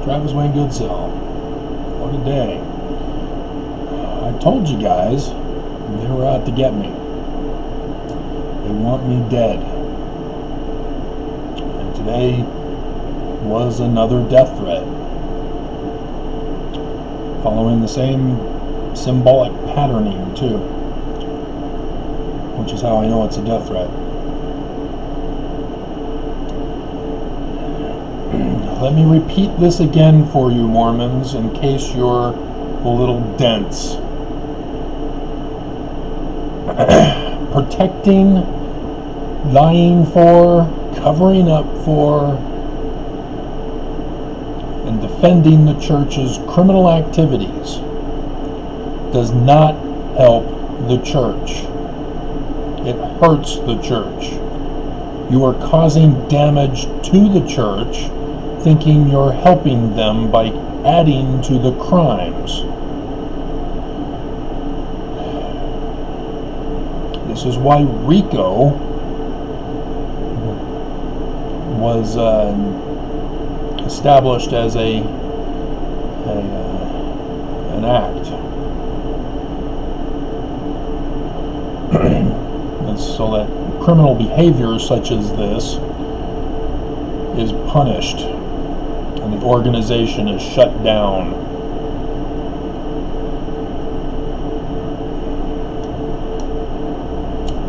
Travis Wayne Goodsell. What a day. I told you guys they were out to get me. They want me dead. And today was another death threat. Following the same symbolic patterning, too. Which is how I know it's a death threat. Let me repeat this again for you, Mormons, in case you're a little dense. Protecting, lying for, covering up for, and defending the church's criminal activities does not help the church. It hurts the church. You are causing damage to the church, thinking you're helping them by adding to the crimes. This is why RICO was established as an act. And so that criminal behavior such as this is punished and the organization is shut down.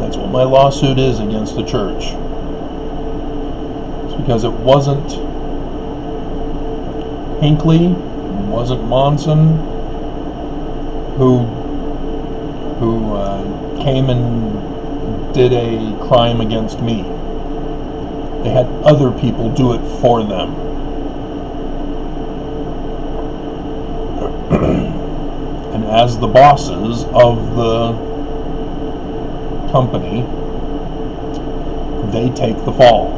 That's what my lawsuit is against the church. It's because it wasn't Hinckley, it wasn't Monson who came and did a crime against me. They had other people do it for them. And as the bosses of the company, they take the fall.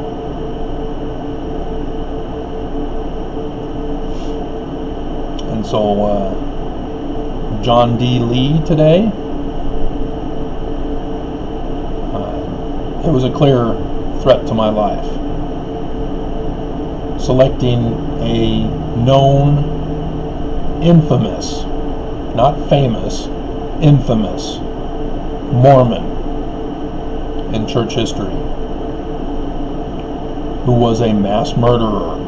And so John D. Lee today, it was a clear threat to my life. Selecting a known, infamous, not famous, infamous Mormon in church history who was a mass murderer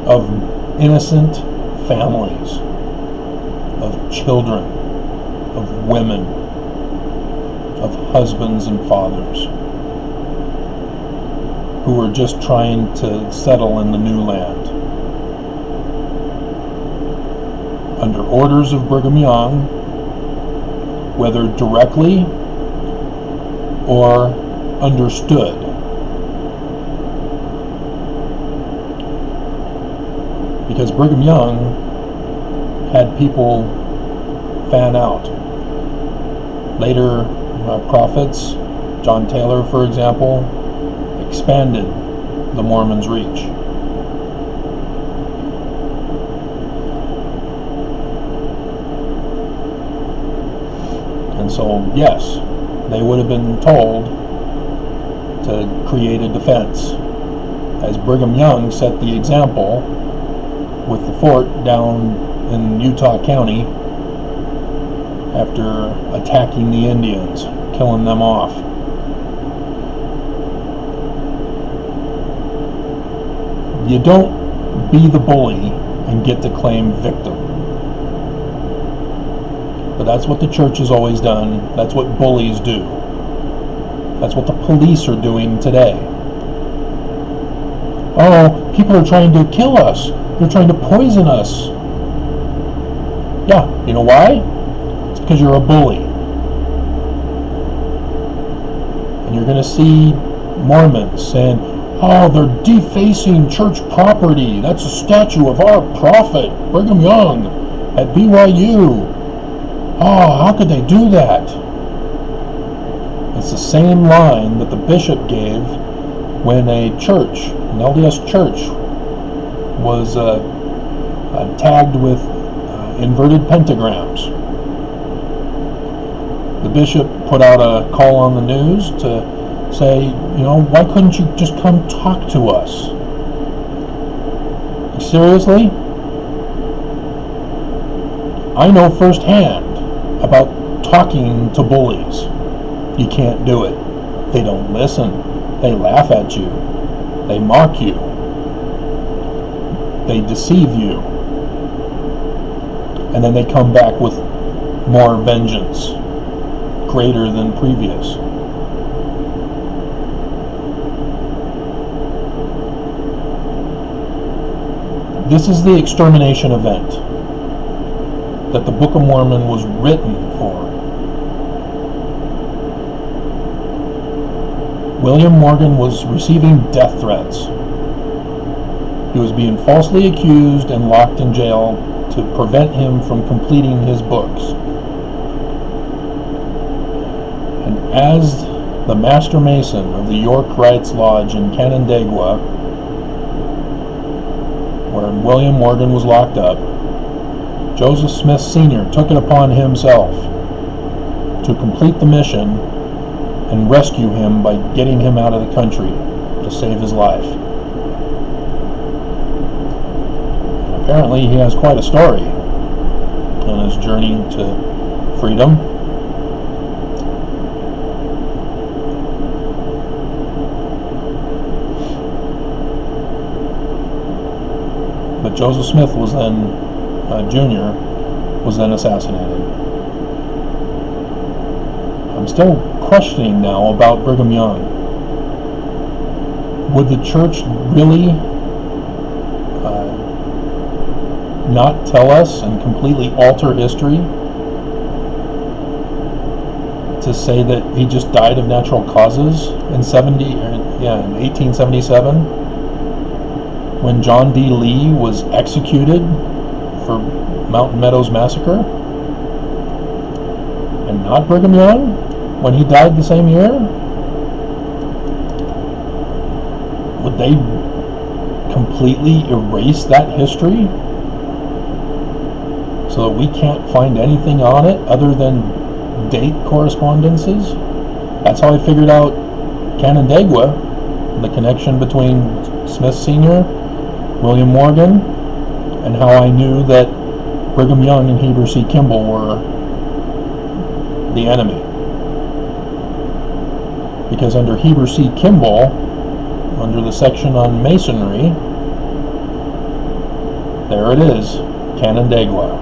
of innocent families, of children, of women, of husbands and fathers who were just trying to settle in the new land. Under orders of Brigham Young, whether directly or understood. Because Brigham Young had people fan out. Later prophets, John Taylor, for example, expanded the Mormons' reach. And so, yes, they would have been told to create a defense. As Brigham Young set the example with the fort down in Utah County after attacking the Indians, killing them off. You don't be the bully and get to claim victim. But that's what the church has always done. That's what bullies do. That's what the police are doing today. Oh, people are trying to kill us. They're trying to poison us. Yeah, you know why? It's because you're a bully. And you're going to see Mormons saying, oh, they're defacing church property. That's a statue of our prophet, Brigham Young, at BYU. Oh, how could they do that? It's the same line that the bishop gave when a church, an LDS church, was tagged with inverted pentagrams. The bishop put out a call on the news to say, you know, why couldn't you just come talk to us? Seriously? I know firsthand about talking to bullies. You can't do it. They don't listen. They laugh at you. They mock you. They deceive you. And then they come back with more vengeance, greater than previous. This is the extermination event that the Book of Mormon was written for. William Morgan was receiving death threats. He was being falsely accused and locked in jail to prevent him from completing his books. And as the Master Mason of the York Rites Lodge in Canandaigua, where William Morgan was locked up, Joseph Smith Sr. took it upon himself to complete the mission and rescue him by getting him out of the country to save his life. And apparently he has quite a story on his journey to freedom. But Joseph Smith was then, Jr., was then assassinated. I'm still questioning now about Brigham Young. Would the church really not tell us and completely alter history to say that he just died of natural causes in 1877, when John D. Lee was executed for Mountain Meadows Massacre, and not Brigham Young when he died the same year? Would they completely erase that history so that we can't find anything on it other than date correspondences? That's how I figured out Canandaigua, the connection between Smith Sr., William Morgan, and how I knew that Brigham Young and Heber C. Kimball were the enemy. Because under Heber C. Kimball, under the section on Masonry, there it is, Canandaigua.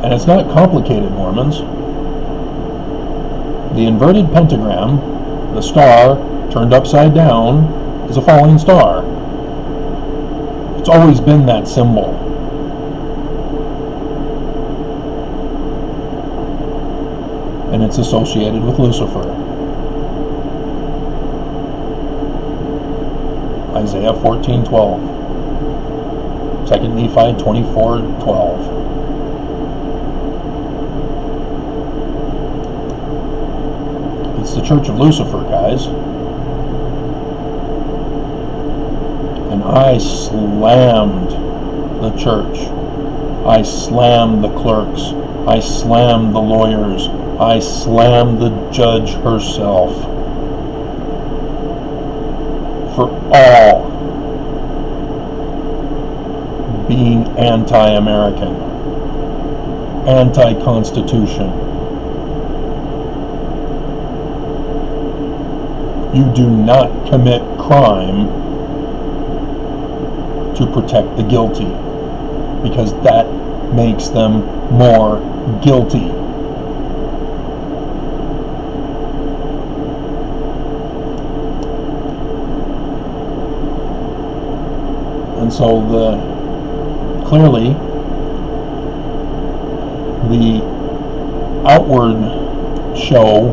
And it's not complicated, Mormons. The inverted pentagram, the star turned upside down, is a falling star. It's always been that symbol. And it's associated with Lucifer. Isaiah 14:12. 2 Nephi 24:12. It's the Church of Lucifer, guys. And I slammed the church. I slammed the clerks. I slammed the lawyers. I slammed the judge herself for all being anti-American, anti-Constitution. You do not commit crime to protect the guilty, because that makes them more guilty. And so clearly the outward show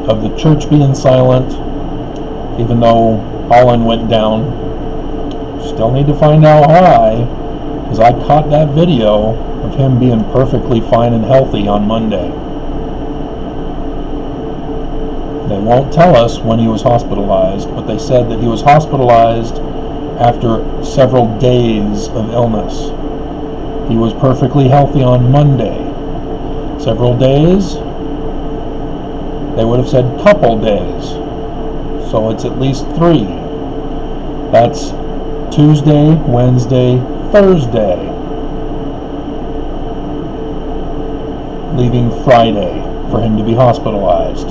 of the church being silent, even though Holland went down, still need to find out why, because I caught that video of him being perfectly fine and healthy on Monday. They won't tell us when he was hospitalized, but they said that he was hospitalized after several days of illness. He was perfectly healthy on Monday. Several days, they would have said couple days. So it's at least 3. That's Tuesday, Wednesday, Thursday, leaving Friday for him to be hospitalized.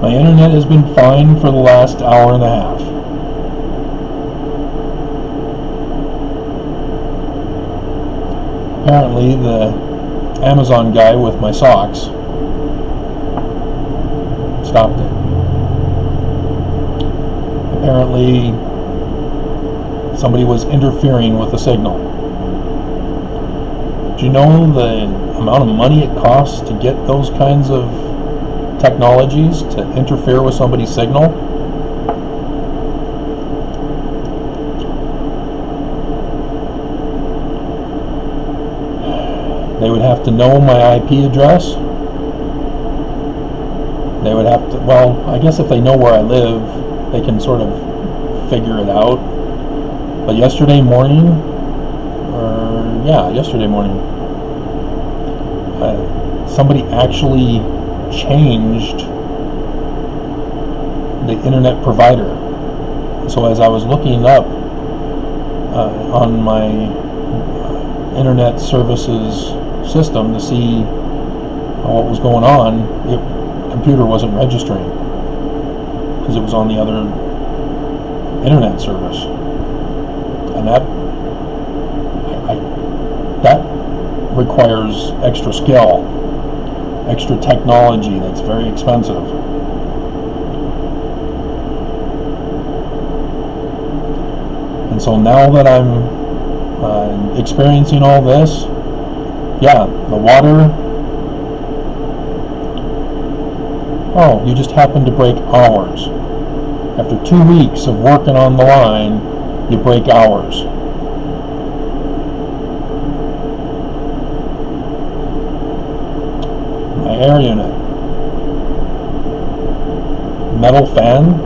My internet has been fine for the last hour and a half. Apparently, the Amazon guy with my socks stopped it. Apparently, somebody was interfering with the signal. Do you know the amount of money it costs to get those kinds of technologies to interfere with somebody's signal? They would have to know my IP address. They would have to, well, I guess if they know where I live, they can sort of figure it out. But yesterday morning, somebody actually changed the internet provider. So as I was looking up on my internet services system to see what was going on, the computer wasn't registering because it was on the other internet service, and that requires extra skill, extra technology that's very expensive. And so now that I'm experiencing all this, the water, you just happened to break hours. After 2 weeks of working on the line, you break hours. My air unit, metal fan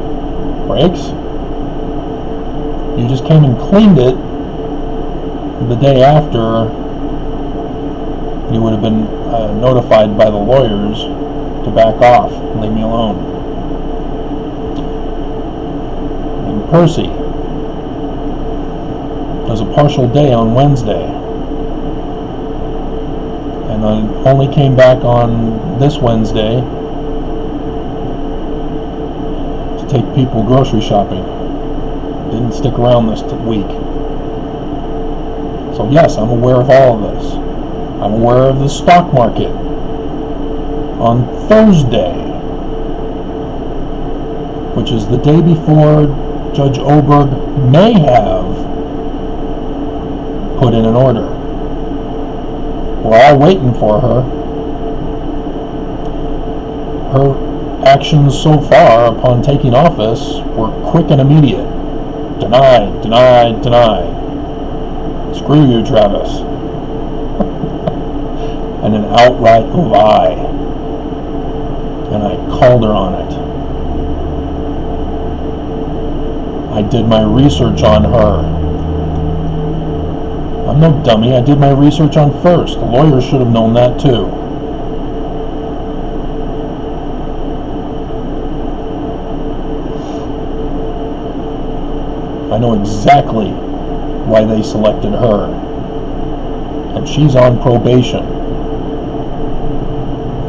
breaks. You just came and cleaned it the day after. You would have been notified by the lawyers to back off and leave me alone. And Percy does a partial day on Wednesday, and I only came back on this Wednesday to take people grocery shopping. Didn't stick around this week. So yes, I'm aware of all of this. I'm aware of the stock market. On Thursday, which is the day before Judge Oberg may have put in an order. We're all waiting for her. Her actions so far upon taking office were quick and immediate. Deny, deny, deny. Screw you, Travis. And an outright lie. And I called her on it. I did my research on her. I'm no dummy. I did my research on first. The lawyers should have known that too. I know exactly why they selected her. And she's on probation.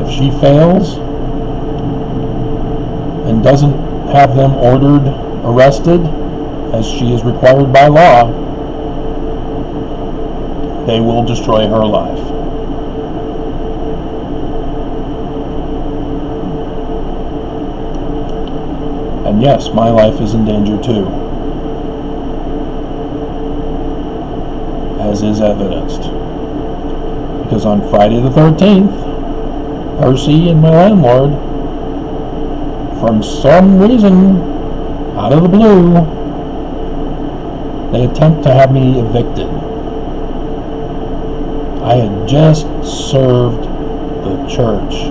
If she fails and doesn't have them ordered arrested, as she is required by law, they will destroy her life. And yes, my life is in danger too, as is evidenced. Because on Friday the 13th, Percy and my landlord, from some reason, out of the blue, They attempt to have me evicted. I had just served the church.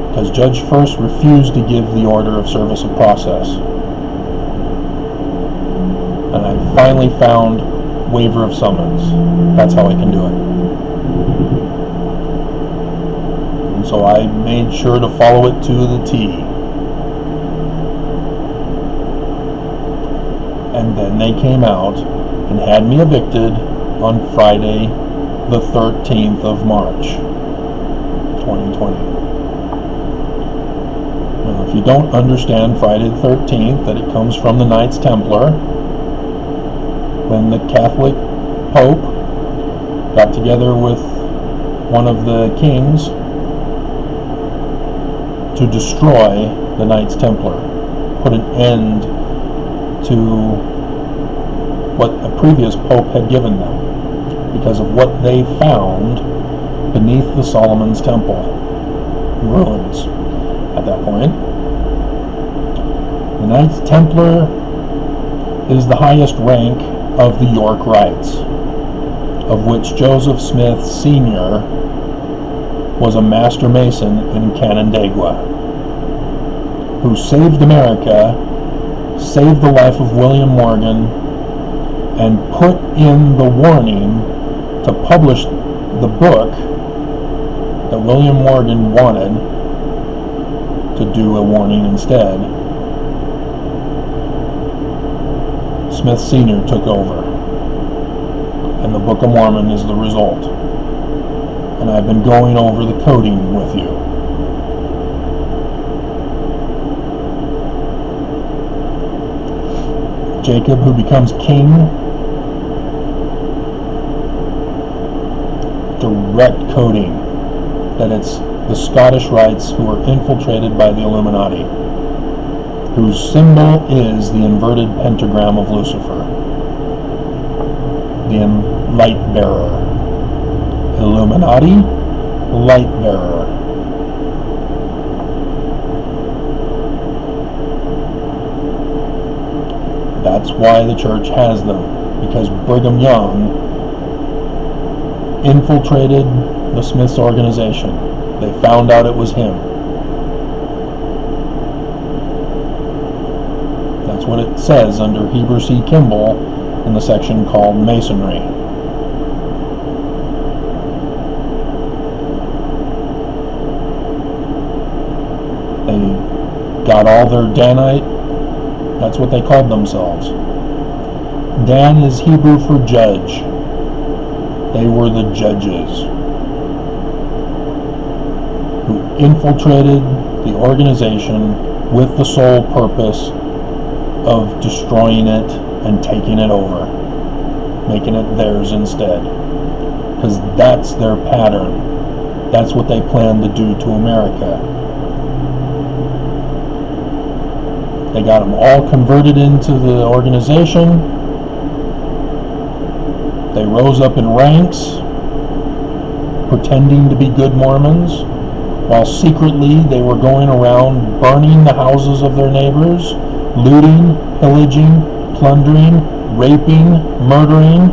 Because Judge First refused to give the order of service of process. And I finally found waiver of summons. That's how I can do it. And so I made sure to follow it to the T. And then they came out and had me evicted on Friday the 13th of March, 2020. Now, if you don't understand Friday the 13th, that it comes from the Knights Templar, when the Catholic Pope got together with one of the kings to destroy the Knights Templar, put an end to what a previous pope had given them because of what they found beneath the Solomon's Temple ruins at that point. The Knights Templar is the highest rank of the York Rites, of which Joseph Smith Sr. was a master mason in Canandaigua, who saved America, saved the life of William Morgan, and put in the warning to publish the book that William Morgan wanted to do a warning instead. Smith Sr. took over, and the Book of Mormon is the result. And I've been going over the coding with you. Jacob, who becomes king, direct coding that it's the Scottish Rites who are infiltrated by the Illuminati, whose symbol is the inverted pentagram of Lucifer, the light bearer. Illuminati, light bearer. That's why the church has them, because Brigham Young infiltrated the Smiths organization. They found out it was him. That's what it says under Heber C. Kimball in the section called Masonry. They got all their Danite. That's what they called themselves. Dan is Hebrew for judge. They were the judges who infiltrated the organization with the sole purpose of destroying it and taking it over, making it theirs instead. Because that's their pattern. That's what they plan to do to America. They got them all converted into the organization. They rose up in ranks, pretending to be good Mormons, while secretly they were going around burning the houses of their neighbors, looting, pillaging, plundering, raping, murdering.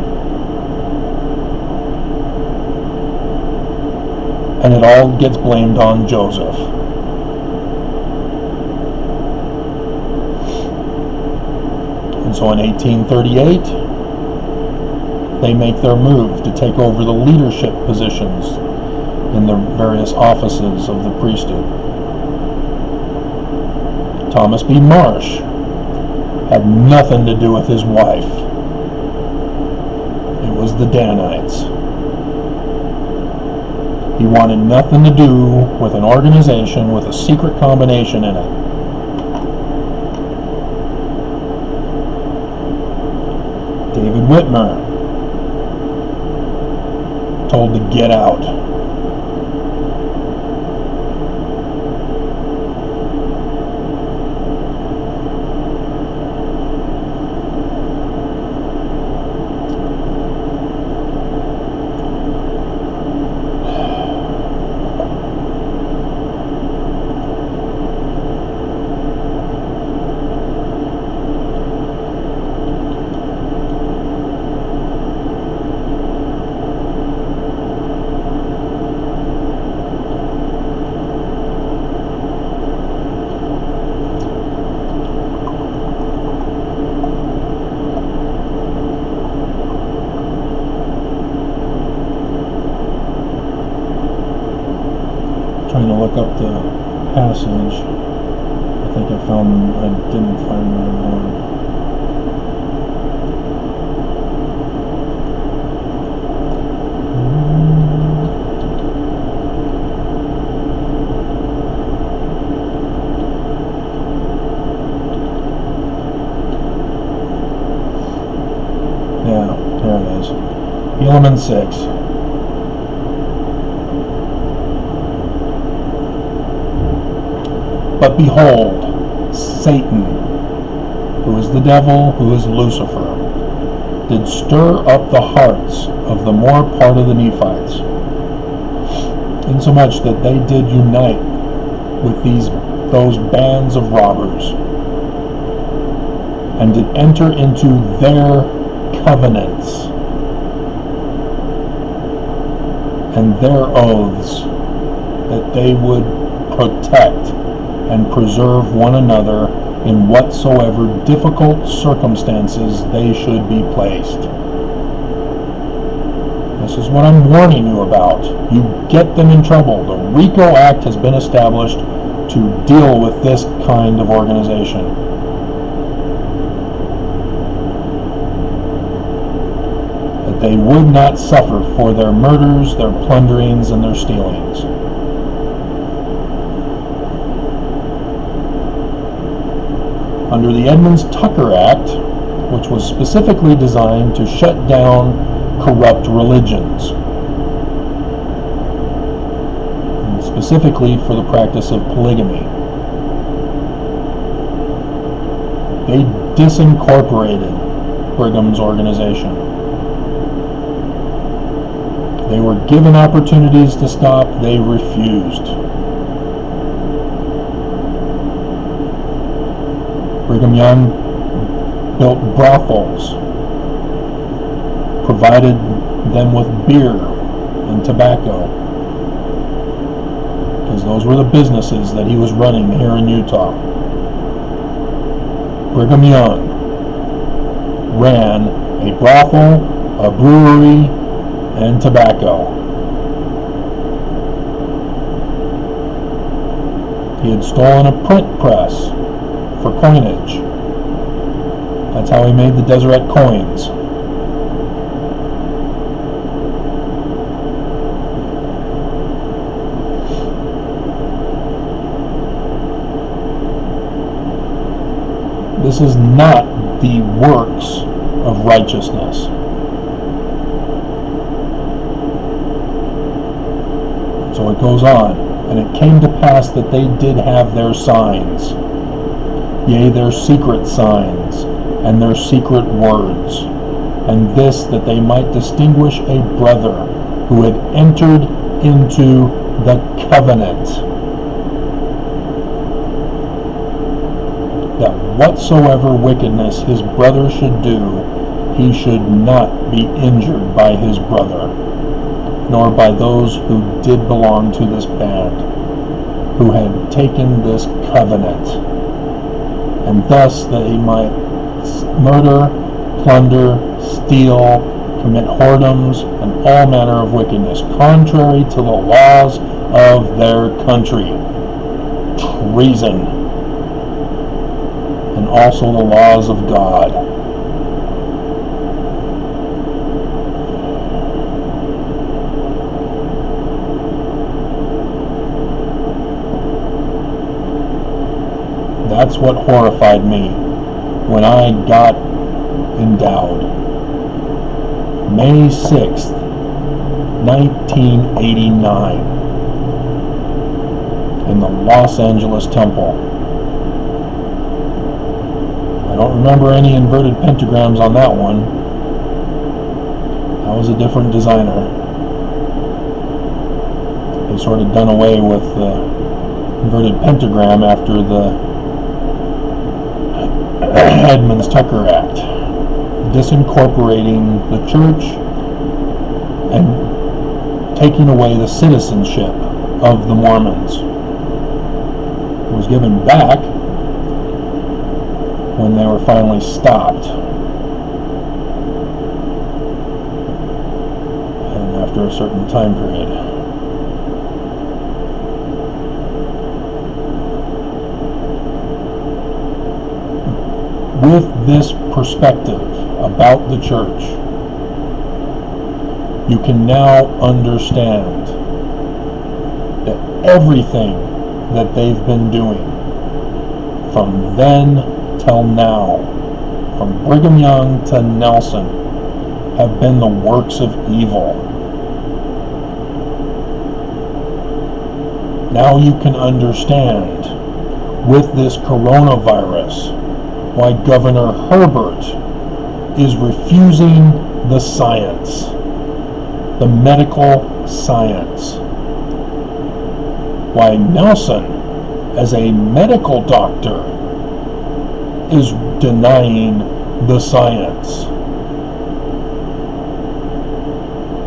And it all gets blamed on Joseph. And so in 1838, they make their move to take over the leadership positions in the various offices of the priesthood. Thomas B. Marsh had nothing to do with his wife. It was the Danites. He wanted nothing to do with an organization with a secret combination in it. David Whitmer, told to get out. trying to look up the passage. I think I didn't find the right one. Yeah, there it is. Helaman 6. But behold, Satan, who is the devil, who is Lucifer, did stir up the hearts of the more part of the Nephites, insomuch that they did unite with those bands of robbers, and did enter into their covenants and their oaths that they would protect and preserve one another in whatsoever difficult circumstances they should be placed. This is what I'm warning you about. You get them in trouble. The RICO Act has been established to deal with this kind of organization. That they would not suffer for their murders, their plunderings, and their stealings. Under the Edmunds-Tucker Act, which was specifically designed to shut down corrupt religions, and specifically for the practice of polygamy. They disincorporated Brigham's organization. They were given opportunities to stop, they refused. Brigham Young built brothels, provided them with beer and tobacco, because those were the businesses that he was running here in Utah. Brigham Young ran a brothel, a brewery, and tobacco. He had stolen a print press for coinage. That's how he made the Deseret coins. This is not the works of righteousness. So it goes on, and it came to pass that they did have their signs, yea, their secret signs, and their secret words, and this that they might distinguish a brother who had entered into the covenant, that whatsoever wickedness his brother should do, he should not be injured by his brother, nor by those who did belong to this band, who had taken this covenant, and thus that he might murder, plunder, steal, commit whoredoms, and all manner of wickedness, contrary to the laws of their country, treason, and also the laws of God. That's what horrified me when I got endowed. May 6th, 1989, in the Los Angeles Temple. I don't remember any inverted pentagrams on that one. That was a different designer. They sort of done away with the inverted pentagram after the Edmunds-Tucker Act, disincorporating the church and taking away the citizenship of the Mormons. It was given back when they were finally stopped, and after a certain time period. with this perspective about the church, you can now understand that everything that they've been doing from then till now, from Brigham Young to Nelson, have been the works of evil. Now you can understand, with this coronavirus, why Governor Herbert is refusing the science, the medical science. Why Nelson, as a medical doctor, is denying the science.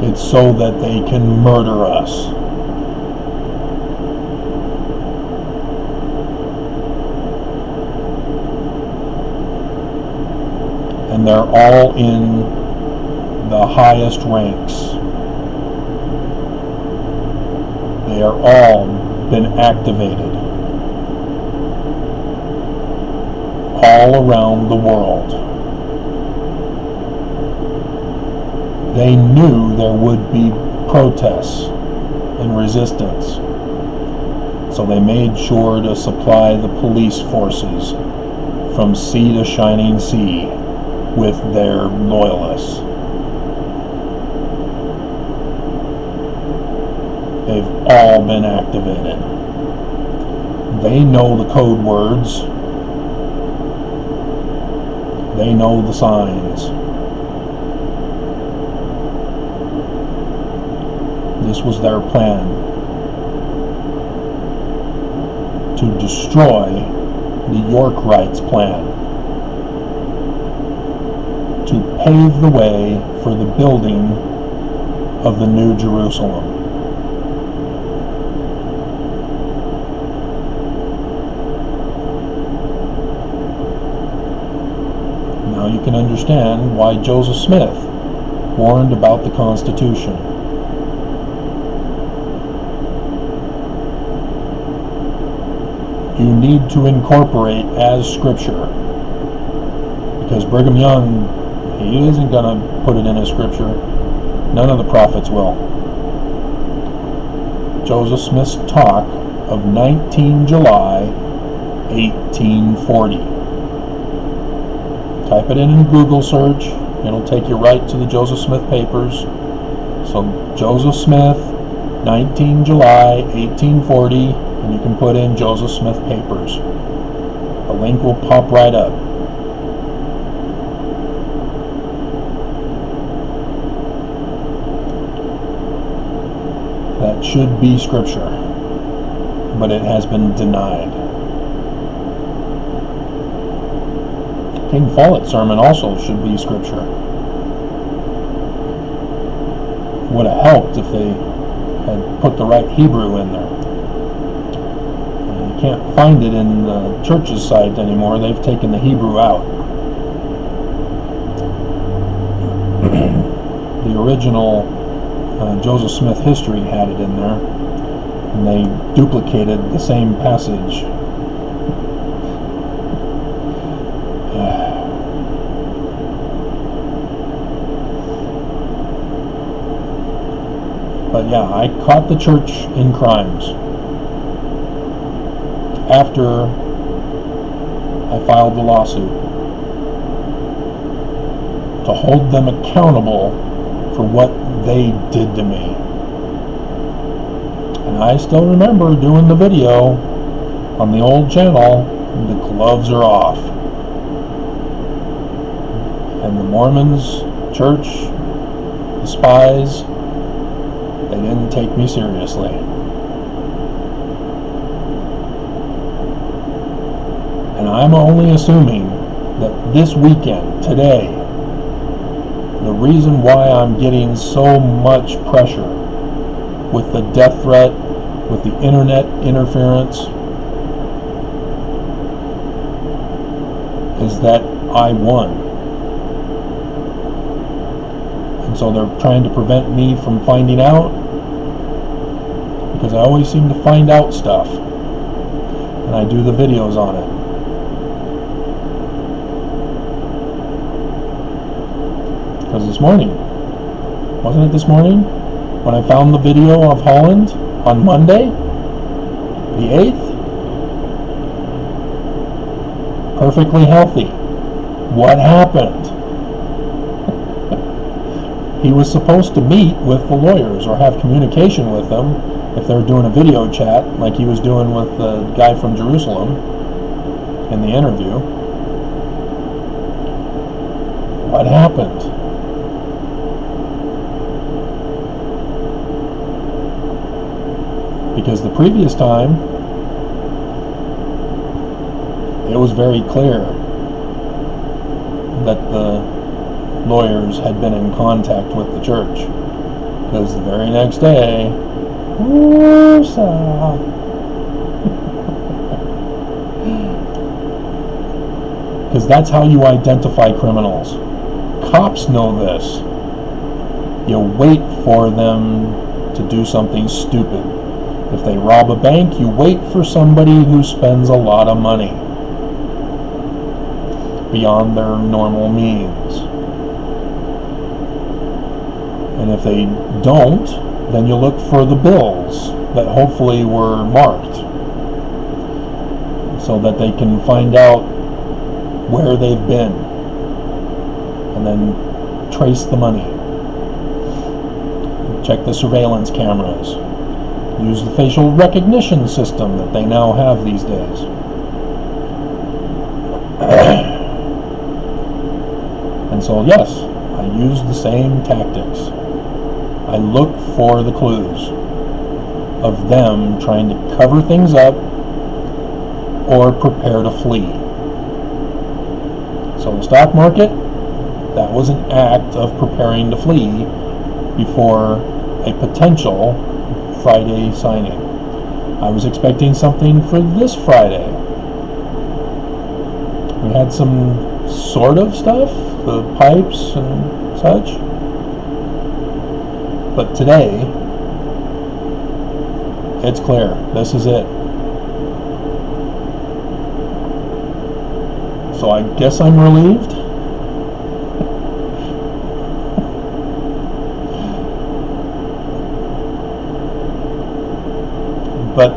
It's so that they can murder us. And they're all in the highest ranks. They are all been activated all around the world. They knew there would be protests and resistance, so they made sure to supply the police forces from sea to shining sea with their loyalists. They've all been activated. They know the code words. They know the signs. This was their plan, to destroy the Yorkites' plan, to pave the way for the building of the New Jerusalem. Now you can understand why Joseph Smith warned about the Constitution. You need to incorporate as Scripture, because Brigham Young, he isn't going to put it in as Scripture. None of the prophets will. Joseph Smith's talk of 19 July 1840. Type it in Google search. It'll take you right to the Joseph Smith papers. So Joseph Smith, 19 July 1840, and you can put in Joseph Smith papers. The link will pop right up. That should be Scripture, but it has been denied. King Follett's sermon also should be Scripture. Would have helped if they had put the right Hebrew in there. You can't find it in the church's site anymore. They've taken the Hebrew out. The original Joseph Smith history had it in there, and they duplicated the same passage. But yeah, I caught the church in crimes after I filed the lawsuit to hold them accountable for what they did to me. And I still remember doing the video on the old channel, the gloves are off. And the Mormons, church, the spies, they didn't take me seriously. And I'm only assuming that this weekend, today, the reason why I'm getting so much pressure with the death threat, with the internet interference, is that I won. And so they're trying to prevent me from finding out, because I always seem to find out stuff, and I do the videos on it. Because this morning, wasn't it this morning, when I found the video of Holland on Monday, the 8th? Perfectly healthy. What happened? He was supposed to meet with the lawyers or have communication with them if they're doing a video chat like he was doing with the guy from Jerusalem in the interview. What happened? Because the previous time, it was very clear that the lawyers had been in contact with the church. Because the very next day, because that's how you identify criminals. Cops know this. You wait for them to do something stupid. If they rob a bank, you wait for somebody who spends a lot of money beyond their normal means. And if they don't, then you look for the bills that hopefully were marked so that they can find out where they've been and then trace the money. Check the surveillance cameras. Use the facial recognition system that they now have these days. And so, yes, I use the same tactics. I look for the clues of them trying to cover things up or prepare to flee. So the stock market, that was an act of preparing to flee before a potential Friday signing. I was expecting something for this Friday. We had some sort of stuff, the pipes and such. But today, it's clear. This is it. So I guess I'm relieved. But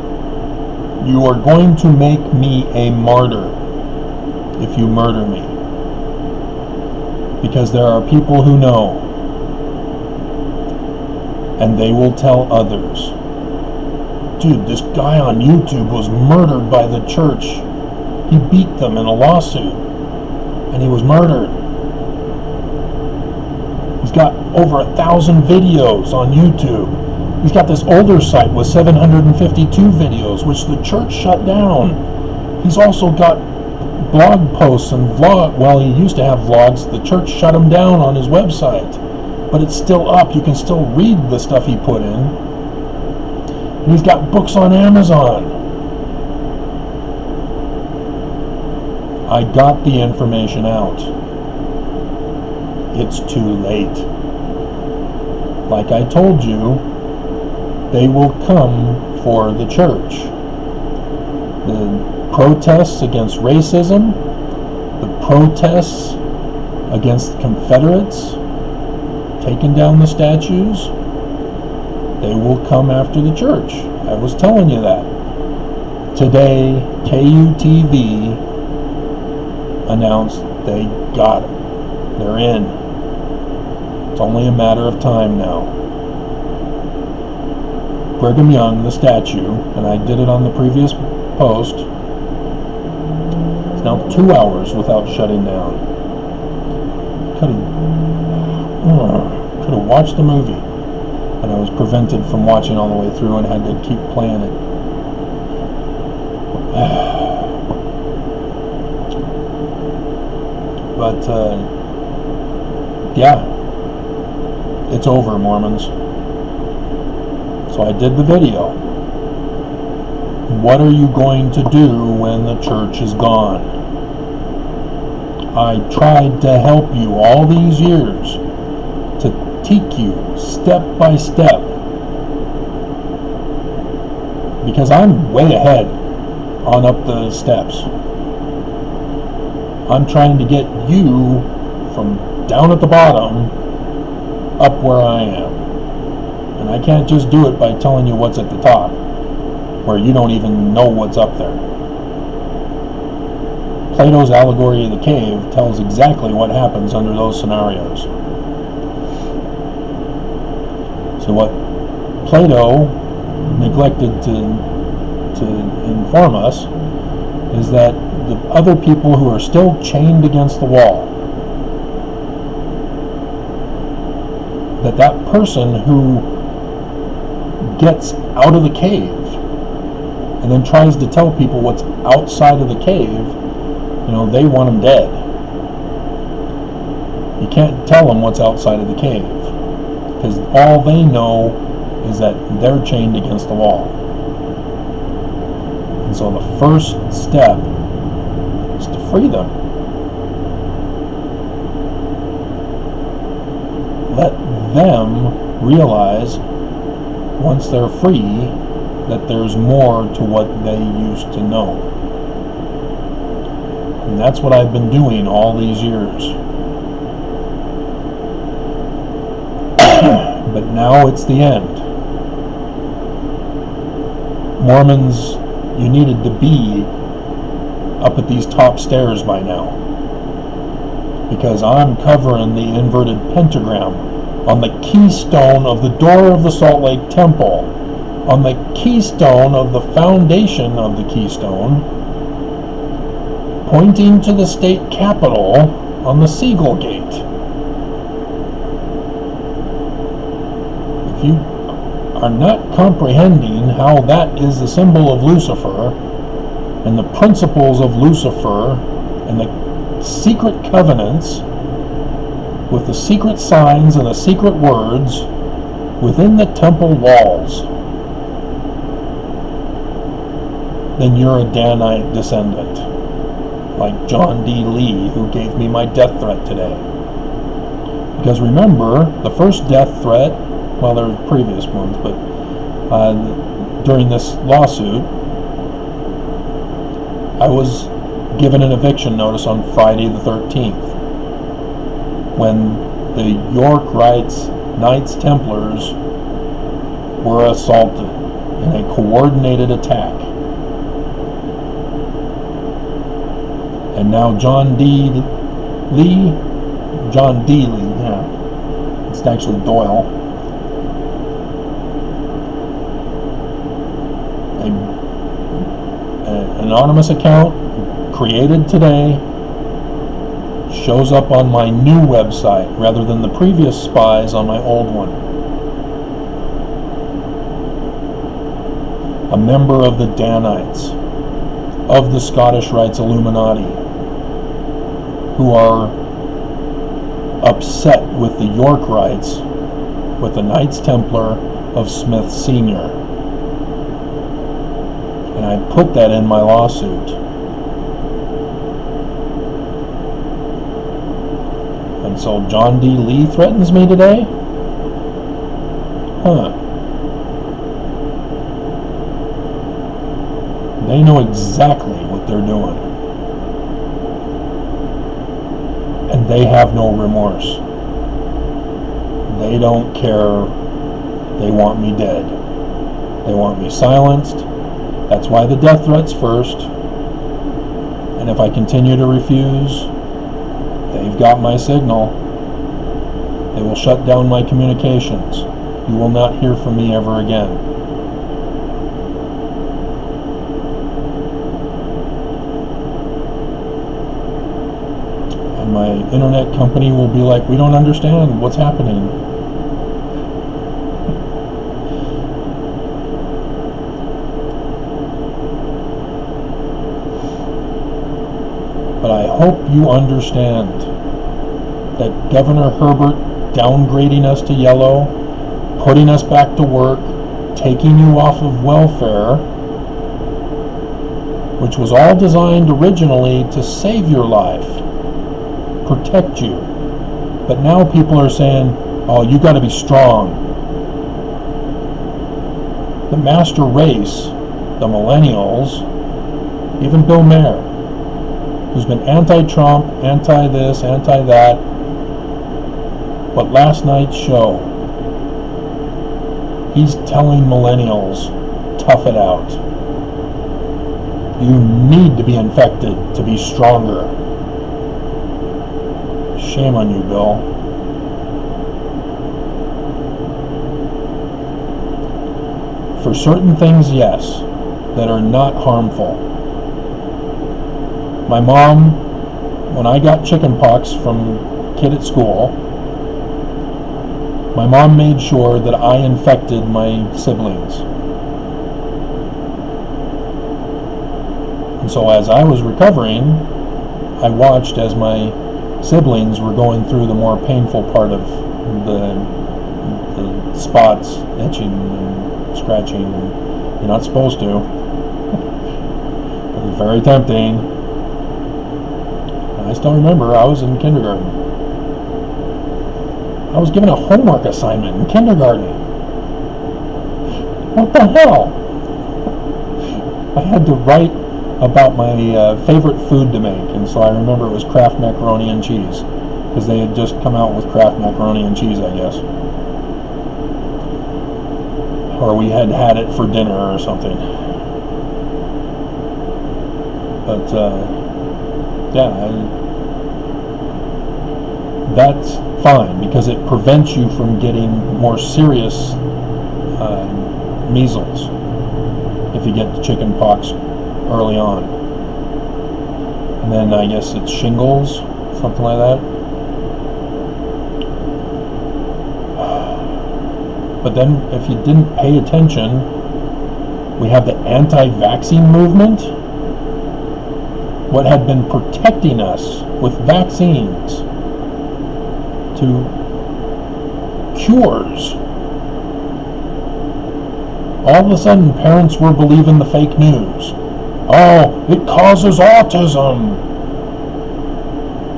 you are going to make me a martyr if you murder me. Because there are people who know. And they will tell others. Dude, this guy on YouTube was murdered by the church. He beat them in a lawsuit. And he was murdered. He's got over 1,000 videos on YouTube. He's got this older site with 752 videos, which the church shut down. He's also got blog posts and vlog. Well, he used to have vlogs. The church shut him down on his website. But it's still up. You can still read the stuff he put in. And he's got books on Amazon. I got the information out. It's too late. Like I told you, they will come for the church. The protests against racism, the protests against Confederates, taking down the statues, they will come after the church. I was telling you that. Today, KUTV announced they got it. They're in. It's only a matter of time now. Brigham Young, the statue, and I did it on the previous post, it's now 2 hours without shutting down. Could have watched the movie, and I was prevented from watching all the way through and had to keep playing it. But yeah, it's over, Mormons. So I did the video. What are you going to do when the church is gone? I tried to help you all these years, to teach you step by step, because I'm way ahead on up the steps. I'm trying to get you from down at the bottom up where I am. And I can't just do it by telling you what's at the top, where you don't even know what's up there. Plato's allegory of the cave tells exactly what happens under those scenarios. So what Plato neglected to inform us is that the other people who are still chained against the wall, that person who gets out of the cave and then tries to tell people what's outside of the cave, they want him dead. You can't tell them what's outside of the cave, because all they know is that they're chained against the wall. And so the first step is to free them. Let them realize, once they're free, that there's more to what they used to know. And that's what I've been doing all these years. But now it's the end. Mormons, you needed to be up at these top stairs by now, because I'm covering the inverted pentagram on the keystone of the door of the Salt Lake Temple, on the keystone of the foundation of the keystone, pointing to the state capitol on the Seagull Gate. If you are not comprehending how that is the symbol of Lucifer, and the principles of Lucifer, and the secret covenants with the secret signs and the secret words within the temple walls, then you're a Danite descendant, like John D. Lee, who gave me my death threat today. Because remember, the first death threat, well, there were previous ones, but during this lawsuit, I was given an eviction notice on Friday the 13th, when the York Knights Templars were assaulted in a coordinated attack. And now John D. Lee, yeah, it's actually Doyle, an anonymous account created today shows up on my new website rather than the previous spies on my old one. A member of the Danites, of the Scottish Rites Illuminati, who are upset with the York Rites, with the Knights Templar of Smith Sr. And I put that in my lawsuit. And so John D. Lee threatens me today? They know exactly what they're doing. And they have no remorse. They don't care. They want me dead. They want me silenced. That's why the death threat's first. And if I continue to refuse, they've got my signal. They will shut down my communications. You will not hear from me ever again. And my internet company will be like, we don't understand what's happening. But I hope you understand that Governor Herbert downgrading us to yellow, putting us back to work, taking you off of welfare, which was all designed originally to save your life, protect you. But now people are saying, oh, you got to be strong. The master race, the millennials, even Bill Maher, who's been anti-Trump, anti-this, anti-that, But last night's show, he's telling millennials, tough it out. You need to be infected to be stronger. Shame on you, Bill. For certain things, yes, that are not harmful. My mom, when I got chickenpox from a kid at school, my mom made sure that I infected my siblings. And so as I was recovering, I watched as my siblings were going through the more painful part of the spots, itching and scratching. You're not supposed to. It was very tempting. I still remember I was in kindergarten. I was given a homework assignment in kindergarten. What the hell? I had to write about my favorite food to make, and so I remember it was Kraft macaroni and cheese, because they had just come out with Kraft macaroni and cheese, I guess. Or we had had it for dinner or something. But that's fine, because it prevents you from getting more serious measles if you get the chicken pox early on. And then I guess it's shingles, something like that. But then if you didn't pay attention, we have the anti-vaccine movement. What had been protecting us with vaccines to cures, all of a sudden parents were believing the fake news. Oh, it causes autism.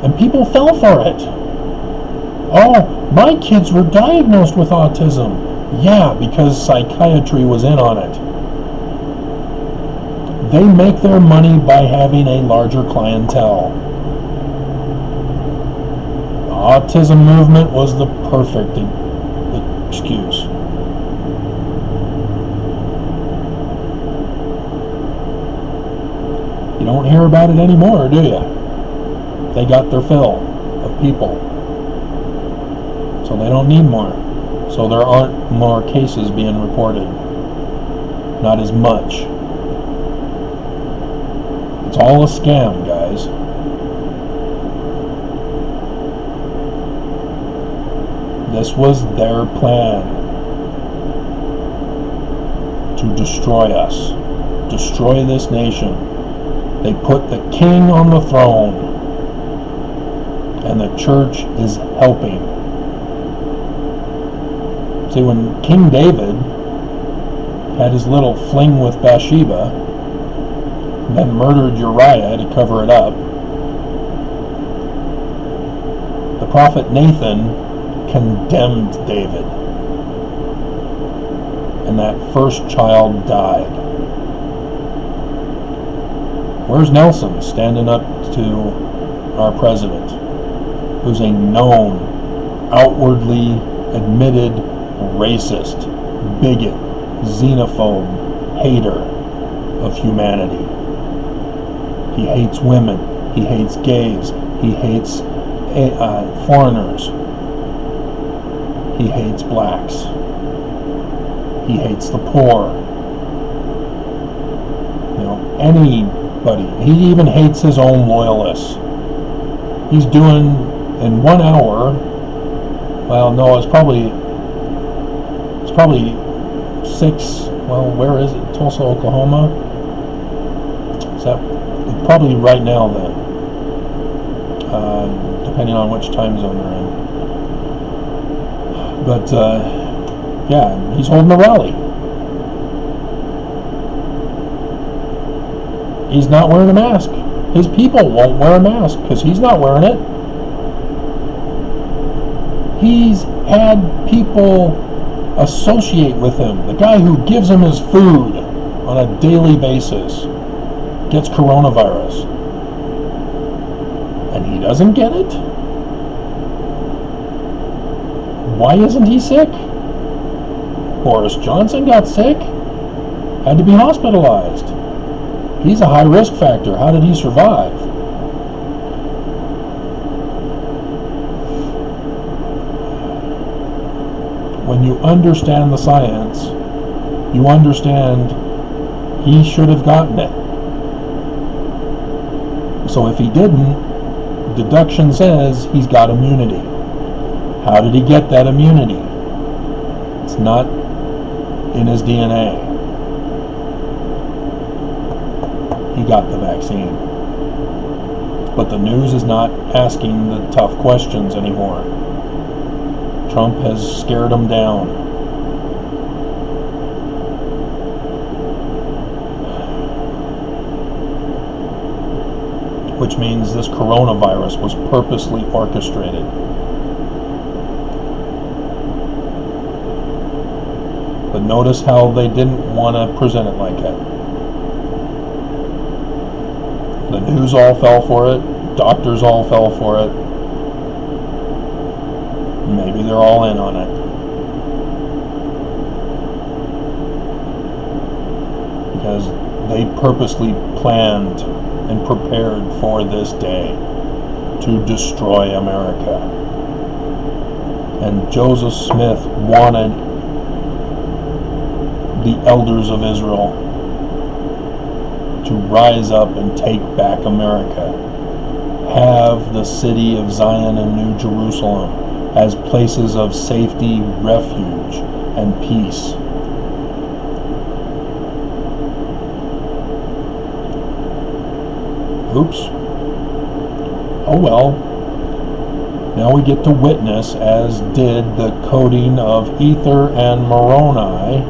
And people fell for it. Oh, my kids were diagnosed with autism. Yeah, because psychiatry was in on it. They make their money by having a larger clientele. The autism movement was the perfect excuse. You don't hear about it anymore, do you? They got their fill of people. So they don't need more. So there aren't more cases being reported. Not as much. It's all a scam, guys. This was their plan to destroy us. Destroy this nation. They put the king on the throne, and the church is helping. See, when King David had his little fling with Bathsheba, and then murdered Uriah to cover it up, the prophet Nathan condemned David, and that first child died. Where's Nelson standing up to our president, who's a known, outwardly admitted racist, bigot, xenophobe, hater of humanity? He hates women, he hates gays, he hates foreigners, he hates blacks, he hates the poor. You know, anybody. He even hates his own loyalists. He's doing in 1 hour. Well, no, it's probably 6. Well, where is it? Tulsa, Oklahoma. Is that probably right now then? Depending on which time zone they're in. But yeah, he's holding a rally. He's not wearing a mask. His people won't wear a mask because he's not wearing it. He's had people associate with him. The guy who gives him his food on a daily basis gets coronavirus. And he doesn't get it? Why isn't he sick? Boris Johnson got sick, had to be hospitalized. He's a high risk factor. How did he survive? When you understand the science, you understand he should have gotten it. So if he didn't, deduction says he's got immunity. How did he get that immunity? It's not in his DNA. He got the vaccine. But the news is not asking the tough questions anymore. Trump has scared them down. Which means this coronavirus was purposely orchestrated. But notice how they didn't want to present it like it. The news all fell for it. Doctors all fell for it. Maybe they're all in on it. Because they purposely planned and prepared for this day to destroy America. And Joseph Smith wanted the elders of Israel to rise up and take back America. Have the city of Zion and New Jerusalem as places of safety, refuge, and peace. Oops. Oh well. Now we get to witness, as did the coding of Ether and Moroni,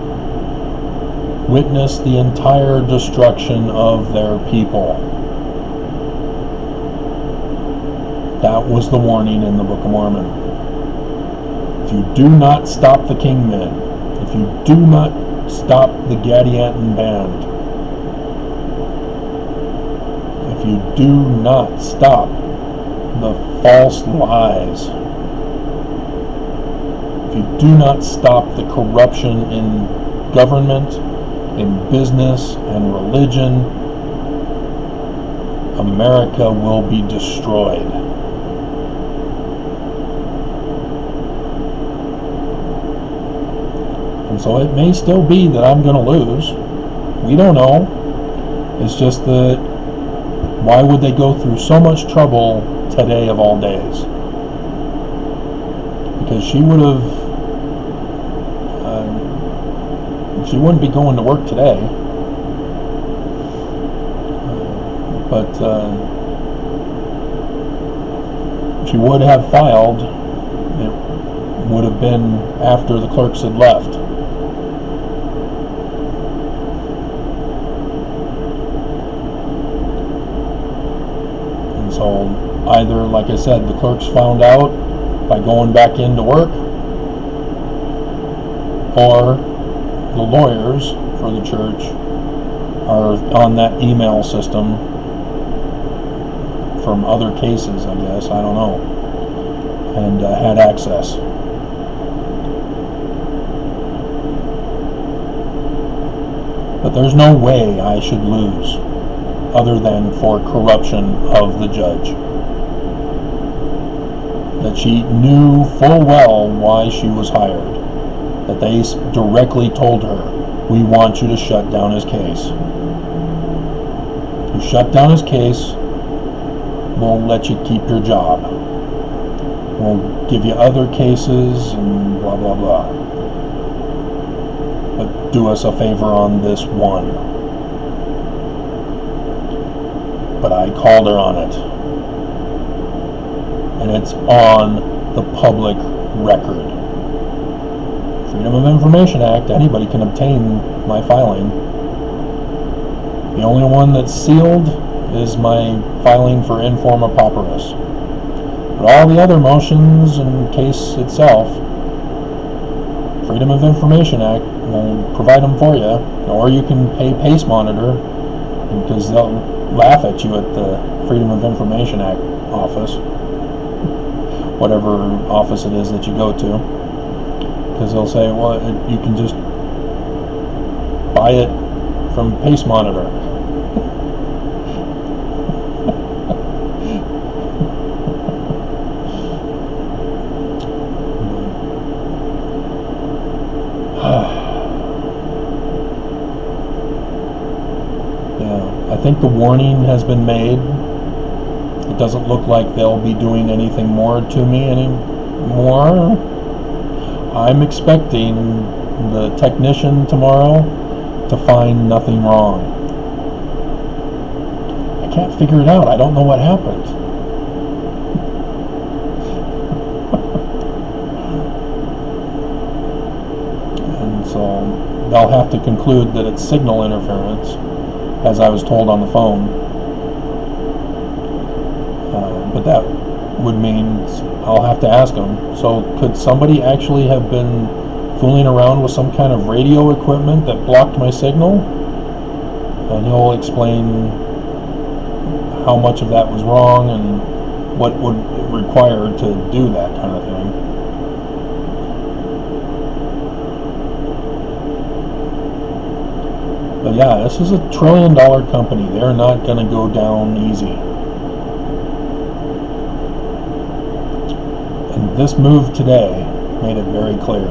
witness the entire destruction of their people. That was the warning in the Book of Mormon. If you do not stop the Kingmen, if you do not stop the Gadianton band, if you do not stop the false lies, if you do not stop the corruption in government, in business, and religion, America will be destroyed. And so it may still be that I'm going to lose. We don't know. It's just that why would they go through so much trouble today of all days? Because she would have, she wouldn't be going to work today. But she would have filed. It would have been after the clerks had left. So either, like I said, the clerks found out by going back into work, or the lawyers for the church are on that email system from other cases, I guess, I don't know, and had access. But there's no way I should lose other than for corruption of the judge. That she knew full well why she was hired. That they directly told her, we want you to shut down his case. You shut down his case, we'll let you keep your job. We'll give you other cases and blah blah blah. But do us a favor on this one. But I called her on it. And it's on the public record. Freedom of Information Act, anybody can obtain my filing. The only one that's sealed is my filing for Informa Pauperis. But all the other motions and case itself, Freedom of Information Act will provide them for you. Or you can pay Pace Monitor, because they'll laugh at you at the Freedom of Information Act office, whatever office it is that you go to. Because they'll say, well, you can just buy it from Pace Monitor. Yeah, I think the warning has been made. It doesn't look like they'll be doing anything more to me anymore. I'm expecting the technician tomorrow to find nothing wrong. I can't figure it out. I don't know what happened. And so they'll have to conclude that it's signal interference, as I was told on the phone. But that would mean I'll have to ask them. So could somebody actually have been fooling around with some kind of radio equipment that blocked my signal? And he'll explain how much of that was wrong and what would it require to do that kind of thing. But yeah, this is a $1 trillion company. They're not going to go down easy. And this move today made it very clear.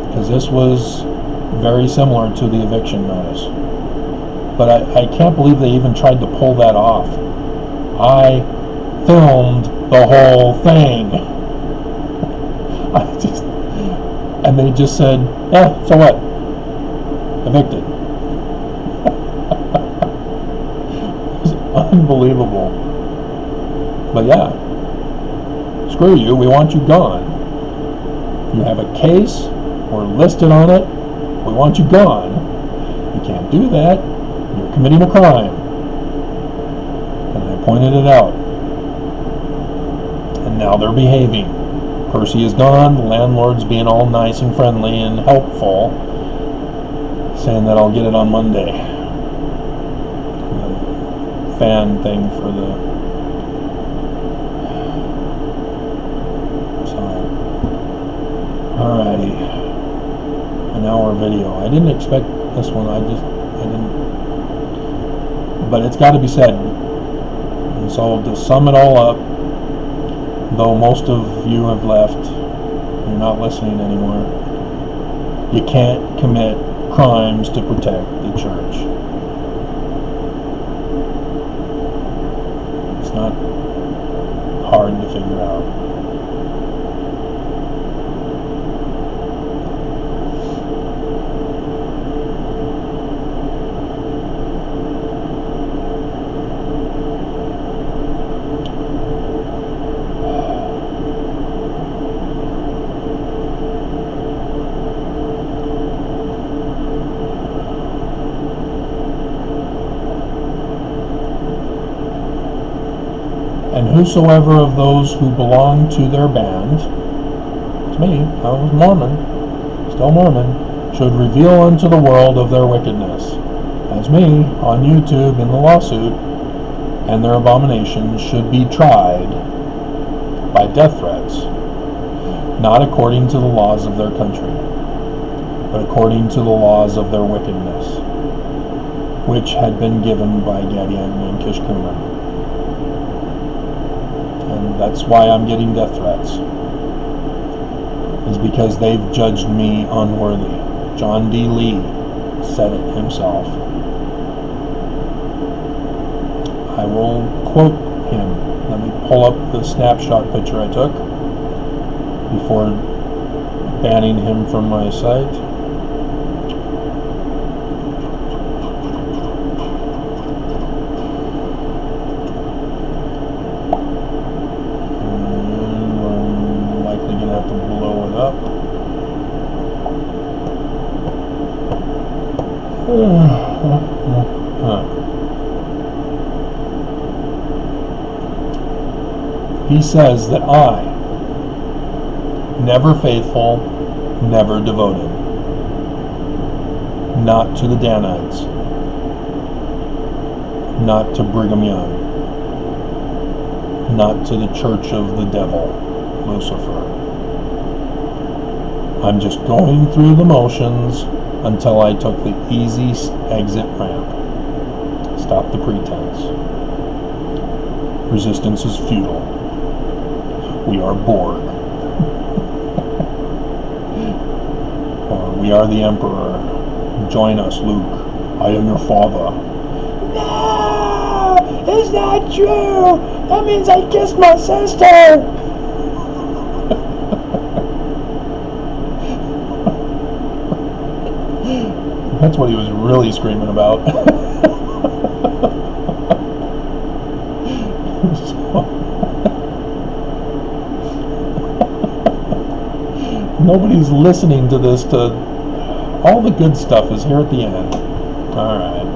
Because this was very similar to the eviction notice. But I can't believe they even tried to pull that off. I filmed the whole thing. And they just said, yeah, so what? Evicted. It's unbelievable. But yeah, screw you, we want you gone. You have a case, we're listed on it, we want you gone. You can't do that, you're committing a crime. And I pointed it out. And now they're behaving. Percy is gone, the landlord's being all nice and friendly and helpful, saying that I'll get it on Monday. The fan thing for the... So, alrighty. An hour video. I didn't expect this one. I didn't. But it's got to be said. And so to sum it all up, though most of you have left, you're not listening anymore, you can't commit crimes to protect the church. It's not hard to figure out. And whosoever of those who belong to their band, it's me, I was Mormon, still Mormon, should reveal unto the world of their wickedness, as me, on YouTube in the lawsuit, and their abominations should be tried by death threats, not according to the laws of their country, but according to the laws of their wickedness, which had been given by Gideon and Kishkumen. And that's why I'm getting death threats, is because they've judged me unworthy. John D. Lee said it himself. I will quote him. Let me pull up the snapshot picture I took before banning him from my site. He says that I, never faithful, never devoted, not to the Danites, not to Brigham Young, not to the Church of the Devil, Lucifer, I'm just going through the motions until I took the easy exit ramp. Stop the pretense. Resistance is futile. We are Borg. Or we are the Emperor. Join us, Luke. I am your father. No! It's not true! That means I kissed my sister! That's what he was really screaming about. Nobody's listening to this. All the good stuff is here at the end. Alright.